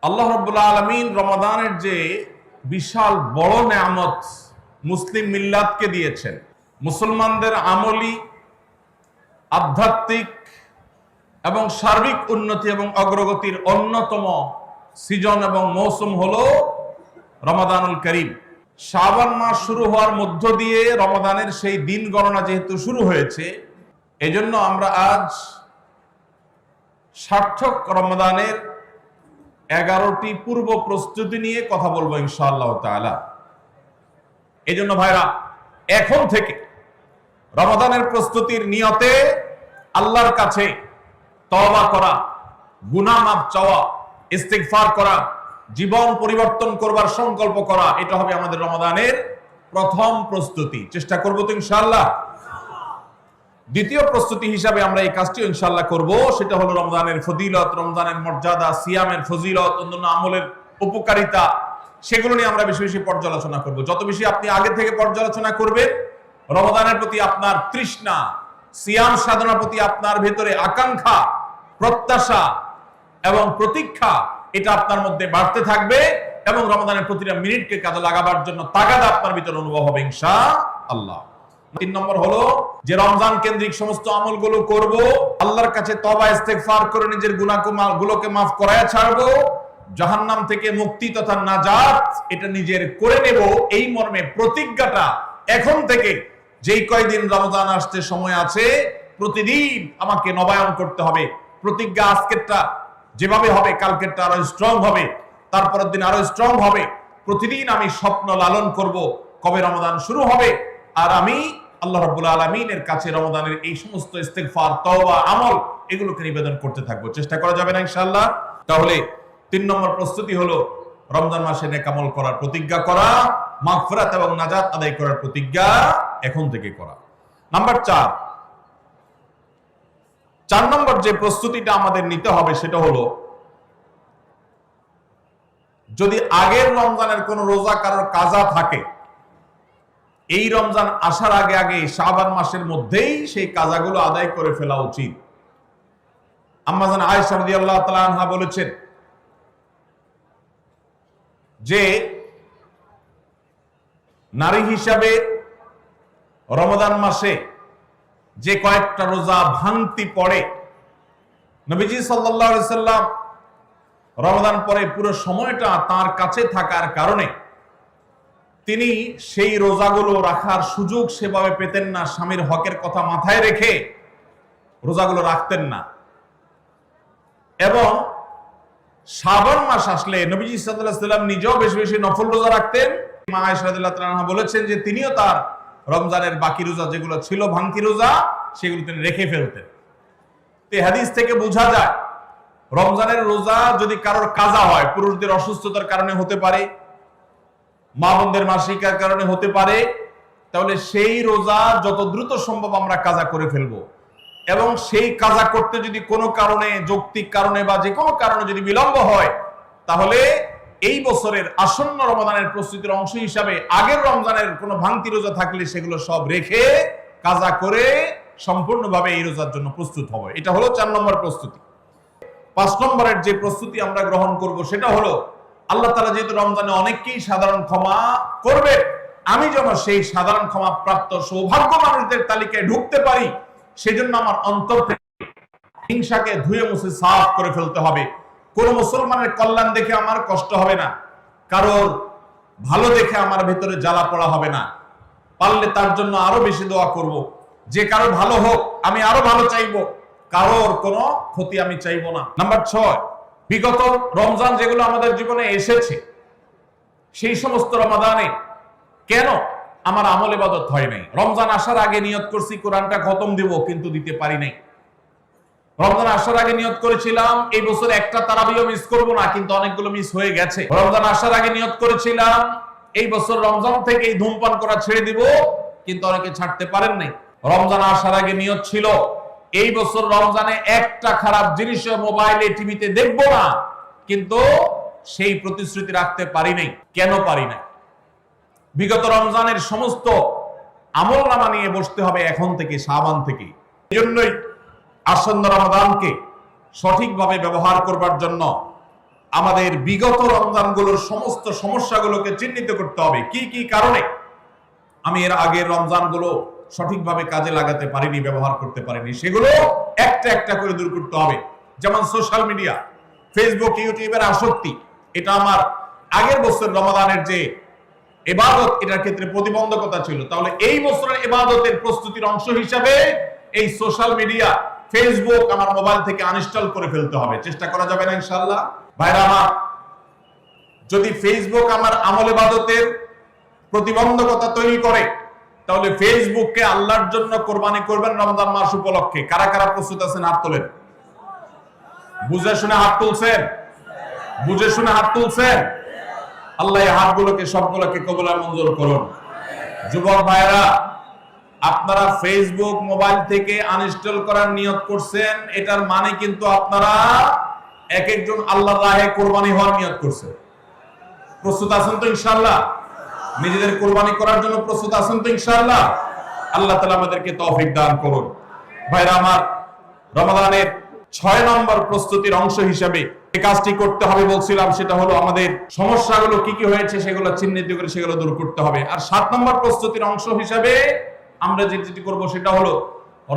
আল্লাহ রাব্বুল আলামিন রমাদানের যে বিশাল বড় নেয়ামত মুসলিম মিল্লাতকে দিয়েছেন, মুসলমানদের আমলি, আধ্যাত্মিক এবং সার্বিক উন্নতি এবং অগ্রগতির অন্যতম সিজন এবং মৌসুম হলো রমাদানুল করিম। শাবান মাস শুরু হওয়ার মধ্য দিয়ে রমাদানের সেই দিন গণনা যেহেতু শুরু হয়েছে, এজন্য আমরা আজ সার্থক রমাদানের 11টি পূর্ব প্রস্তুতি নিয়ে কথা বলবো ইনশাআল্লাহ তাআলা। এই জন্য ভাইরা, এখন থেকে রমাদানের প্রস্তুতির নিয়তে আল্লাহর কাছে তওবা করা, গুনাহ মাফ চাওয়া, ইস্তিগফার করা, জীবন পরিবর্তন করবার সংকল্প করা, এটা হবে আমাদের রমাদানের প্রথম প্রস্তুতি। চেষ্টা করবো তো ইনশাআল্লাহ। দ্বিতীয় প্রস্তুতি হিসাবে আমরা এই কাজটি ইনশাআল্লাহ করব, সেটা হলো রমজানের ফজিলত, রমজানের মর্যাদা, সিয়ামের ফজিলত, অন্যান্য আমলের উপকারিতা, সেগুলো নিয়ে আমরা বেশি বেশি পর্যালোচনা করব। যত বেশি আপনি আগে থেকে পর্যালোচনা করবেন, রমজানের প্রতি আপনার তৃষ্ণা, সিয়াম সাধনার প্রতি আপনার ভেতরে আকাঙ্ক্ষা, প্রত্যাশা এবং প্রতীক্ষা, এটা আপনার মধ্যে বাড়তে থাকবে এবং রমজানের প্রতিটা মিনিটকে কাজে লাগাবার জন্য তাগাদা আপনার ভিতরে অনুভব হবে ইনশাআল্লাহ। 3 নম্বর হলো যে রমজান কেন্দ্রিক সমস্ত আমলগুলো করব, আল্লাহর কাছে তওবা ইস্তেগফার করে নিজের গুনাহগুলোকে মাফ করায়া ছাড়বো, জাহান্নাম থেকে মুক্তি তথা নাজাত এটা নিজের করে নেব। এই মর্মে প্রতিজ্ঞাটা এখন থেকে, যেই কয়দিন রমজান আসতে সময় আছে, প্রতিদিন আমাকে নবায়ন করতে হবে। প্রতিজ্ঞা আজকেরটা যেভাবে হবে, কালকেরটা আরো স্ট্রং হবে, তারপরের দিন আরো স্ট্রং হবে। প্রতিদিন আমি স্বপ্ন লালন করব কবে রমজান শুরু হবে, আর আমি আল্লাহ রাব্বুল আলামিনের কাছে রমাদানের এই সমস্ত ইস্তেগফার, তওবা, আমল এগুলোকে নিবেদন করতে থাকবো। চেষ্টা করা যাবে না ইনশাআল্লাহ। তাহলে 3 নম্বর প্রস্তুতি হলো রমজান মাসে নেক আমল করার প্রতিজ্ঞা করা, মাগফিরাত এবং নাজাত আদায় করার প্রতিজ্ঞা এখন থেকে করা। নাম্বার 4 নম্বর যে প্রস্তুতিটা আমাদের নিতে হবে সেটা হলো, যদি আগের রমজানের কোন রোজা কারোর কাজা থাকে, এই রমজান আসার আগে আগে শাবান মাসের মধ্যেই সেই কাজাগুলো আদায় করে ফেলা উচিত। আম্মা জান আয়েশা রাদিয়াল্লাহু তাআলা আনহা বলেছেন যে নারী হিসাবে রমাদান মাসে যে কয়েকটা রোজা ভাঙতি পড়ে, নবীজি সাল্লাল্লাহু আলাইহি সাল্লাম রমাদান পরে পুরো সময়টা তার কাছে থাকার কারণে তিনি সেই রোজাগুলো রাখার সুযোগ সেভাবে পেতেন না। স্বামীর হকের কথা মাথায় রেখে রোজাগুলো রাখতেন না। এবং শাবান মাস আসলে নবীজি সাল্লাল্লাহু আলাইহি সাল্লাম নিজেও বেশি বেশি নফল রোজা রাখতেন। মা আয়েশা রাদিয়াল্লাহু তাআলা আনহা বলেছেন যে তিনিও তার রমজানের বাকি রোজা যেগুলো ছিল ভাঙতি রোজা, সেগুলো তিনি রেখে ফেলতেন। এই হাদিস থেকে বোঝা যায়, রমজানের রোজা যদি কারোর কাজা হয়, পুরুষদের অসুস্থতার কারণে হতে পারে, মা বোনদের মাসিকার কারণে হতে পারে, তাহলে সেই রোজা যত দ্রুত সম্ভব আমরা কাজা করে ফেলবো। এবং সেই কাজা করতে যদি কোনো কারণে, যৌক্তিক কারণে বা যে কোনো কারণে যদি বিলম্ব হয়, তাহলে এই বছরের আসন্ন রমাদানের প্রস্তুতির অংশ হিসাবে আগের রমজানের কোনো ভাঙতি রোজা থাকলে সেগুলো সব রেখে কাজা করে সম্পূর্ণভাবে এই রোজার জন্য প্রস্তুত হবে। এটা হলো 4 নম্বর প্রস্তুতি। 5 নম্বরের যে প্রস্তুতি আমরা গ্রহণ করব সেটা হলো, আল্লাহ তাআলা যেহেতু রমজানে অনেককেই সাধারণ ক্ষমা করবে, আমি যেন সেই সাধারণ ক্ষমা প্রাপ্ত সৌভাগ্য মানুষদের তালিকায় ঢুকতে পারি, সেজন্য আমার অন্তর থেকে হিংসাকে ধুয়ে মুছে সাফ করে ফেলতে হবে। কোন মুসলমানের কল্যাণ দেখে আমার কষ্ট হবে না, কারোর ভালো দেখে আমার ভেতরে জ্বালা পড়া হবে না। পারলে তার জন্য আরো বেশি দোয়া করব, যে কারো ভালো হোক আমি আরো ভালো চাইবো, কারোর কোনো ক্ষতি আমি চাইবো না। নাম্বার 6, বিগত রমজান যেগুলো আমাদের জীবনে এসেছে, সেই সমস্ত রমাদানে কেন আমার আমল ইবাদত হয় নাই? রমজান আসার আগে নিয়ত করছি কোরআনটা খতম দিব, কিন্তু দিতে পারি নাই। রমজান আসার আগে নিয়ত করেছিলাম এই বছর একটা তারাবিও মিস করব না, কিন্তু অনেকগুলো মিস হয়ে গেছে। রমজান আসার আগে নিয়ত করেছিলাম এই বছর রমজান থেকে ধূমপান করা ছেড়ে দিব, কিন্তু অনেকে ছাড়তে পারেন নাই। রমজান আসার আগে নিয়ত ছিল এই বছর রমজানে একটা খারাপ জিনিসও মোবাইলে, টিভিতে দেখবো না, কিন্তু সেই প্রতিশ্রুতি রাখতে পারি নাই। কেন পারি নাই? বিগত রমজানের সমস্ত আমলনামা নিয়ে বসতে হবে এখন থেকে, শাবান থেকে। এই জন্যই আসন্ন রমাদানকে সঠিকভাবে ব্যবহার করবার জন্য আমাদের বিগত রমজানগুলোর সমস্ত সমস্যাগুলোকে চিহ্নিত করতে হবে। কি কি কারণে আমি এর আগের রমজানগুলো সঠিকভাবে কাজে লাগাতে পারিনি, ব্যবহার করতে পারিনি, সেগুলো একটা একটা করে দূর করতে হবে। যেমন সোশ্যাল মিডিয়া, ফেসবুক, ইউটিউবের আসক্তি, এটা আমার আগের বছর রমাদানের যে ইবাদত, এটার ক্ষেত্রে প্রতিবন্ধকতা ছিল। তাহলে এই বছরের ইবাদতের প্রস্তুতির অংশ হিসাবে এই সোশ্যাল মিডিয়া, ফেসবুক আমার মোবাইল থেকে আনইনস্টল করে ফেলতে হবে। চেষ্টা করা যাবে না ইনশাআল্লাহ? ভাইরা আমার, যদি ফেসবুক আমার আমল ইবাদতের প্রতিবন্ধকতা তৈরি করে, তাহলে ফেসবুককে আল্লাহর জন্য কোরবানি করবেন রমজান মাস উপলক্ষে। কারা কারা প্রস্তুত আছেন হাত তোলেন। বুঝে শুনে হাত তুলছেন? বুঝে শুনে হাত তুলছেন? আল্লাহ এই হাতগুলোকে সবগুলোকে কবুল আর মঞ্জুর করুন। যুবক ভাইরা, আপনারা ফেসবুক মোবাইল থেকে আনইনস্টল করার নিয়ত করছেন, এটার মানে কিন্তু আপনারা এক একজন আল্লাহর রাহে কোরবানি হওয়ার নিয়ত করছেন। প্রস্তুত আছেন তো ইনশাআল্লাহ? নিজেদের কোরবানি করার জন্য প্রস্তুত আছেন তো ইনশাআল্লাহ? আল্লাহ তাআলা আমাদেরকে তৌফিক দান করুন। ভাইরা আমার, রমাদানের 6 নম্বর প্রস্তুতির অংশ হিসেবে যে কাজটি করতে হবে বলছিলাম, সেটা হলো আমাদের সমস্যাগুলো কি কি হয়েছে সেগুলো চিহ্নিত করে সেগুলো দূর করতে হবে। আর 7 নম্বর প্রস্তুতির অংশ হিসেবে আমরা যেটি করব সেটা হলো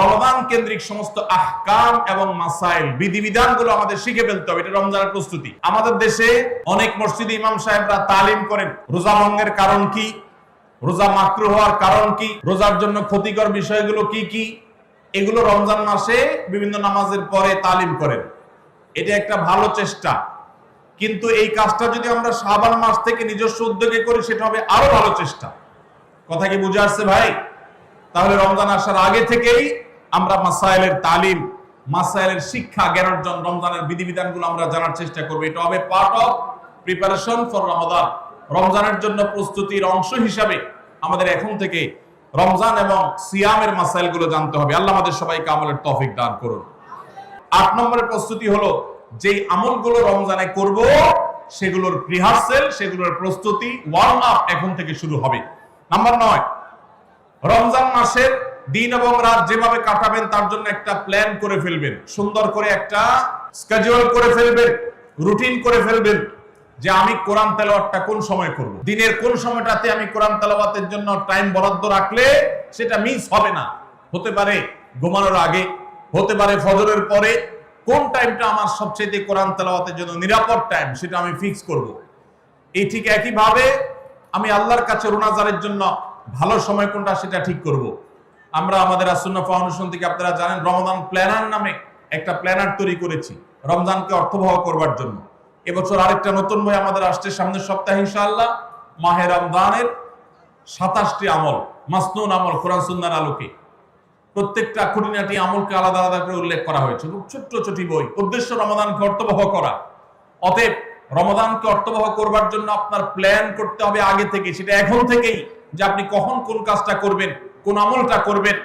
রমাদান কেন্দ্রিক সমস্ত আহকাম এবং মাসাইল, বিধিবিধানগুলো আমাদের শিখে ফেলতে হবে। এটা রমজানের প্রস্তুতি। আমাদের দেশে অনেক মসজিদে ইমাম সাহেবরা তালিম করেন রোজা ভঙ্গের কারণ কি, রোজা মাকরুহ হওয়ার কারণ কি, রোজার জন্য ক্ষতিকর বিষয়গুলো কি কি, এগুলো রমজান মাসে বিভিন্ন নামাজের পরে তালিম করেন। এটা একটা ভালো চেষ্টা, কিন্তু এই কাজটা যদি আমরা শাবান মাস থেকে নিজস্ব উদ্যোগে করি, সেটা হবে আরো ভালো চেষ্টা। কথা কি বুঝে আসছে ভাই? তাহলে রমজান আসার আগে থেকেই আমরা মাসাইলের তালিম, মাসাইলের শিক্ষা, জ্ঞান অর্জন, রমজানের বিধিবিধানগুলো আমরা জানার চেষ্টা করব। এটা হবে পার্ট অফ প্রিপারেশন ফর রমাদান। রমজানের জন্য প্রস্তুতির অংশ হিসাবে আমাদের এখন থেকে রমজান এবং সিয়ামের মাসাইলগুলো জানতে হবে। আল্লাহ আমাদের সবাইকে আমলের তৌফিক দান করুন। 8 নম্বরের প্রস্তুতি হলো যেই আমলগুলো রমজানে করব সেগুলোর রিহার্সেল, সেগুলোর প্রস্তুতি, ওয়ার্ম আপ এখন থেকে শুরু হবে। নাম্বার 9, রমজান মাসের দিন এবং রাত যেভাবে কাটাবেন তার জন্য একটা প্ল্যান করে ফেলবেন, সুন্দর করে একটা স্কেডিউল করে ফেলবেন, রুটিন করে ফেলবেন যে আমি কোরআন তেলাওয়াতটা কোন সময় করব, দিনের কোন সময়টাতে আমি কোরআন তেলাওয়াতের জন্য টাইম বরাদ্দ রাখলে সেটা মিস হবে না। হতে পারে ঘুমানোর আগে, হতে পারে ফজরের পরে, কোন টাইমটা আমার সবচেয়ে কোরআন তেলাওয়াতের জন্য নিরাপদ টাইম সেটা আমি ফিক্স করব। এই ঠিক একইভাবে আমি আল্লাহর কাছে রোনাজারের জন্য ভালো সময় কোনটা সেটা ঠিক করব। আমরা আমাদের আসুন্নাহ ফাউন্ডেশন থেকে, আপনারা জানেন, রমাদান প্ল্যানার নামে একটা প্ল্যানার তৈরি করেছি রমজানকে অর্থবহ করবার জন্য। এবছর আরেকটা নতুন বই আমাদের আসছে সামনের সপ্তাহে ইনশাআল্লাহ, মাহে রমজানের 27টি আমল, মাসনুন আমল কোরআন সুন্নাহর আলোকে। প্রত্যেকটা খুঁটিনাটি আমলকে আলাদা আলাদা করে উল্লেখ করা হয়েছে। ছোট্ট ছোট বই, উদ্দেশ্য রমাদানকে অর্থবহ করা। অতএব রমাদানকে অর্থবহ করবার জন্য আপনার প্ল্যান করতে হবে আগে থেকে, সেটা এখন থেকেই, যে আপনি কখন কোন কাজটা করবেন, কোন আমলটা করবেন,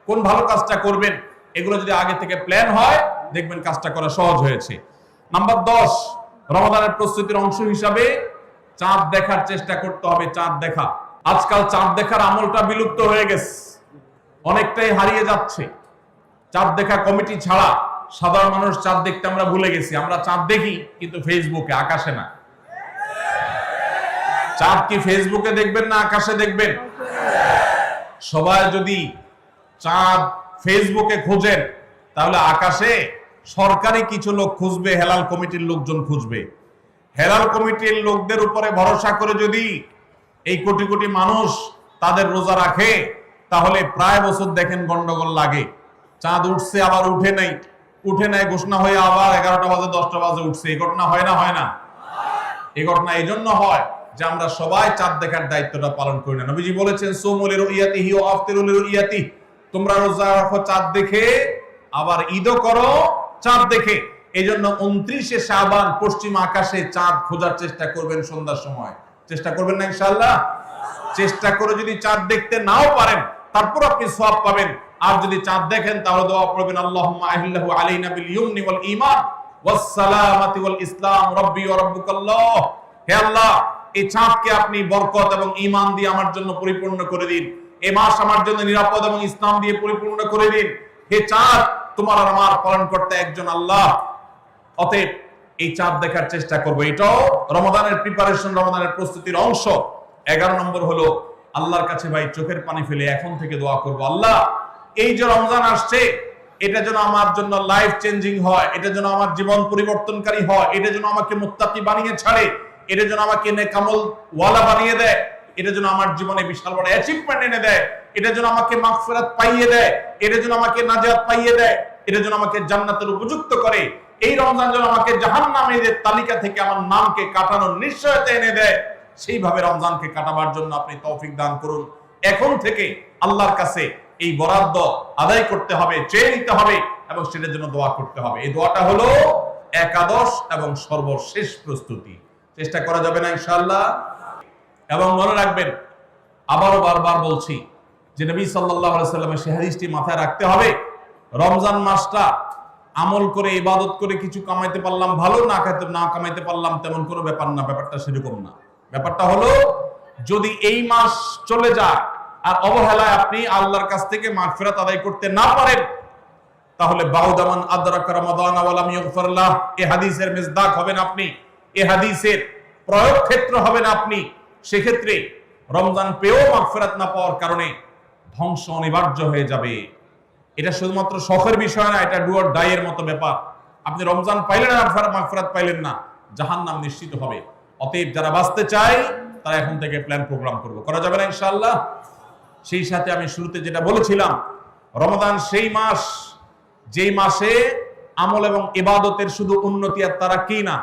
কোন ভালো কাজটা করবেন। এগুলো যদি আগে থেকে প্ল্যান হয়, দেখবেন কাজটা করা সহজ হয়েছে। নাম্বার 10, রমাদানের প্রস্তুতির অংশ হিসাবে চাঁদ দেখার চেষ্টা করতে হবে। চাঁদ দেখা, আজকাল চাঁদ দেখার আমলটা বিলুপ্ত হয়ে গেছে, অনেকটাই হারিয়ে যাচ্ছে। চাঁদ দেখা কমিটি ছাড়া সাধারণ মানুষ চাঁদ দেখতে আমরা ভুলে গেছি। আমরা চাঁদ দেখি কিন্তু ফেসবুকে, আকাশে না। চাঁদ কি ফেসবুকে দেখবেন না আকাশে দেখবেন? সবাই যদি চাঁদ ফেসবুকে খোঁজেন, তাহলে আকাশে সরকারি কিছু লোক খুঁজবে, হেলাল কমিটির লোকজন খুঁজবে। হেলাল কমিটির লোকদের উপরে ভরসা করে যদি এই কোটি কোটি মানুষ তাদের রোজা রাখে, তাহলে প্রায় বছর দেখেন গন্ডগোল লাগে। চাঁদ উঠছে আবার উঠে নাই, উঠে নাই ঘোষণা হয়ে আবার 11টা বাজে 10টা বাজে উঠছে। এই ঘটনা হয় না? হয় না? এই ঘটনা এই জন্য হয় যে আমরা সবাই চাঁদ দেখার দায়িত্বটা পালন করি না। নবীজি বলেছেন, সুমু লিরুইয়াতিহি ওয়া আফতিরু লিরুইয়াতিহি, তোমরা রোজা রাখো চাঁদ দেখে, আবার ঈদও করো চাঁদ দেখে। এই জন্য 29শে শাবান পশ্চিম আকাশে চাঁদ খোঁজার চেষ্টা করবেন সন্ধ্যার সময়। চেষ্টা করবেন না ইনশাআল্লাহ? চেষ্টা করে যদি চাঁদ দেখতে নাও পারেন, তারপর আপনি সওয়াব পাবেন। আর যদি চাঁদ দেখেন, তাহলে দোয়া করবেন, আল্লাহুম্মা আহিল্লাহু আলাইনা বিল ইয়ুমনি ওয়াল ঈমান ওয়াস সালামাতি ওয়াল ইসলাম রাব্বি ওয়া রাব্বুকাল্লাহ। হে আল্লাহ, এই চাঁদকে আপনি বরকত এবং ঈমান দিয়ে আমার জন্য পরিপূর্ণ করে দিন। এই মাস আমার জন্য নিরাপদ এবং ইসলাম দিয়ে পরিপূর্ণ করে দিন। হে চাঁদ, তোমার আর আমার পালন করতে একজন আল্লাহ। অতএব এই চাঁদ দেখার চেষ্টা করব। এটাও রমাদানের প্রিপারেশন, রমাদানের প্রস্তুতির অংশ। 11 নম্বর হলো আল্লাহর কাছে ভাই চোখের পানি ফেলে এখন থেকে দোয়া করব, আল্লাহ এই যে রমজান আসছে এটা যেন আমার জন্য লাইফ চেঞ্জিং হয়, এটা যেন আমার জীবন পরিবর্তনকারী হয়, এটা যেন আমাকে মুত্তাকি বানিয়ে ছাড়ে, এটা যেন আমাকে নেকামল ওয়ালা বানিয়ে দেয়, এটা যেন আমার জীবনে বিশাল বড় অ্যাচিভমেন্ট এনে দেয়, এটা যেন আমাকে মাগফিরাত পাইয়ে দেয়, এটা যেন আমাকে নাজাত পাইয়ে দেয়, এটা যেন আমাকে জান্নাতের উপযুক্ত করে। এই রমজান যেন আমাকে জাহান্নামীদের তালিকা থেকে আমার নামকে কাটানোর নিশ্চয়তা এনে দেয়। সেইভাবে রমজানকে কাটাবার জন্য আপনি তৌফিক দান করুন। এখন থেকে আল্লাহর কাছে এই বরাদ্দ আদায় করতে হবে, চেয়ে নিতে হবে এবং সেটার জন্য দোয়া করতে হবে। এই দোয়াটা হলো একাদশ এবং সর্বশেষ প্রস্তুতি। চেষ্টা করা যাবে না ইনশাআল্লাহ? এবং মনে রাখবেন, আবারও বারবার বলছি যে নবী সাল্লাল্লাহু আলাইহি সাল্লামের সেই হাদিসটি মাথায় রাখতে হবে। রমজান মাসটা আমল করে ইবাদত করে কিছু কামাইতে পারলাম ভালো, না কামাইতে পারলাম তেমন কোনো ব্যাপার না। ব্যাপারটা সেরকম না। ব্যাপারটা হলো যদি এই মাস চলে যায় আর অবহেলায় আপনি আল্লাহর কাছ থেকে মাগফিরাত আদায় করতে না পারেন, তাহলে বাউদামান আদরাকা রমাদান ওয়া লাম ইগফার লাহ, এই হাদিসের মিসদাক হবেন আপনি, এই হাদিসের প্রয়োগ ক্ষেত্র হবেন আপনি। সেক্ষেত্রে রমজান পেয়েও মাগফিরাত না পাওয়ার কারণে ধ্বংস অনিবার্য হয়ে যাবে। এটা শুধুমাত্র শখের বিষয় না, এটা ডু অর ডাই এর মতো ব্যাপার। আপনি রমজান পাইলেন আর মাগফিরাত পাইলেন না, জাহান্নাম নিশ্চিত হবে। অতএব যারা বাঁচতে চায় তারা এখন থেকে প্ল্যান প্রোগ্রাম করবো, করা যাবে না ইনশাআল্লাহ? সেই সাথে আমি শুরুতে যেটা বলেছিলাম, রমাদান সেই মাস যেই মাসে আমল এবং ইবাদতের শুধু উন্নতি আর তারা কি না,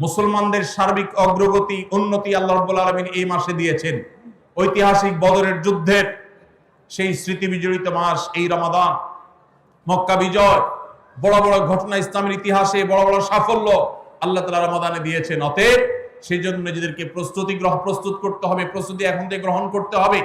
মুসলমানদের সার্বিক অগ্রগতি উন্নতি আল্লাহ রাব্বুল আলামিন এই মাসে দিয়েছেন। ঐতিহাসিক বদরের যুদ্ধের সেই স্মৃতি বিজড়িত মাস এই রমাদান, মক্কা বিজয়, বড় বড় ঘটনা ইসলামের ইতিহাসে, বড় বড় সাফল্য আল্লাহ তাআলা রমাদানে দিয়েছেন। অতএব সেই জন্য নিজেদেরকে প্রস্তুত করতে হবে, প্রস্তুতি এখন থেকে গ্রহণ করতে হবে।